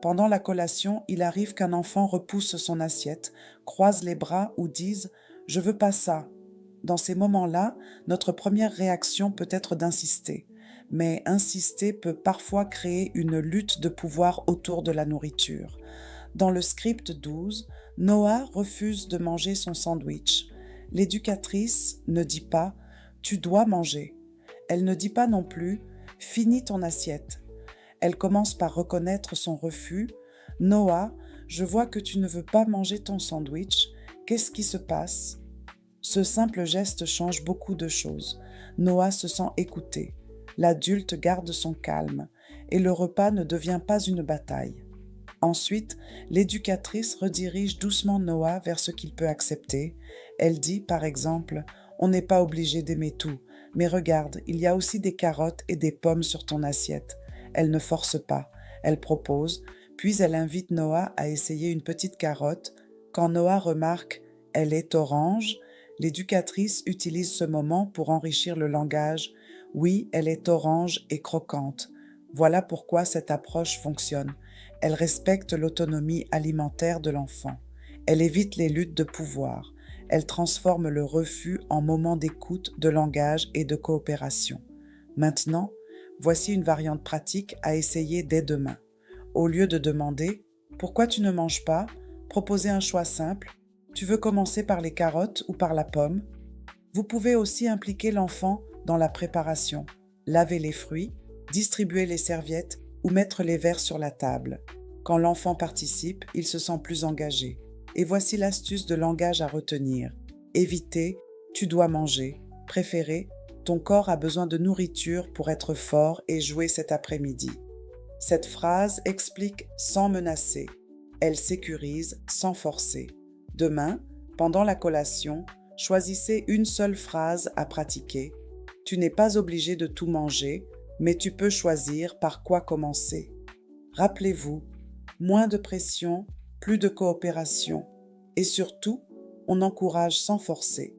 Pendant la collation, il arrive qu'un enfant repousse son assiette, croise les bras ou dise ⁇ Je veux pas ça ⁇ Dans ces moments-là, notre première réaction peut être d'insister, mais insister peut parfois créer une lutte de pouvoir autour de la nourriture. Dans le script 12, Noah refuse de manger son sandwich. L'éducatrice ne dit pas ⁇ Tu dois manger ⁇ Elle ne dit pas non plus ⁇ Finis ton assiette ⁇ Elle commence par reconnaître son refus. Noah, je vois que tu ne veux pas manger ton sandwich. Qu'est-ce qui se passe? Ce simple geste change beaucoup de choses. Noah se sent écouté. L'adulte garde son calme et le repas ne devient pas une bataille. Ensuite, l'éducatrice redirige doucement Noah vers ce qu'il peut accepter. Elle dit, par exemple, On n'est pas obligé d'aimer tout, mais regarde, il y a aussi des carottes et des pommes sur ton assiette. Elle ne force pas, elle propose, puis elle invite Noah à essayer une petite carotte. Quand Noah remarque Elle est orange, l'éducatrice utilise ce moment pour enrichir le langage. Oui, elle est orange et croquante. Voilà pourquoi cette approche fonctionne. Elle respecte l'autonomie alimentaire de l'enfant. Elle évite les luttes de pouvoir. Elle transforme le refus en moment d'écoute, de langage et de coopération. Maintenant, voici une variante pratique à essayer dès demain. Au lieu de demander « Pourquoi tu ne manges pas ?», proposez un choix simple. Tu veux commencer par les carottes ou par la pomme? Vous pouvez aussi impliquer l'enfant dans la préparation. Laver les fruits, distribuer les serviettes ou mettre les verres sur la table. Quand l'enfant participe, il se sent plus engagé. Et voici l'astuce de langage à retenir. Évitez « tu dois manger ». Préférez « ton corps a besoin de nourriture pour être fort et jouer cet après-midi ». Cette phrase explique sans menacer. Elle sécurise sans forcer. Demain, pendant la collation, choisissez une seule phrase à pratiquer. Tu n'es pas obligé de tout manger, mais tu peux choisir par quoi commencer. Rappelez-vous, moins de pression, plus de coopération. Et surtout, on encourage sans forcer.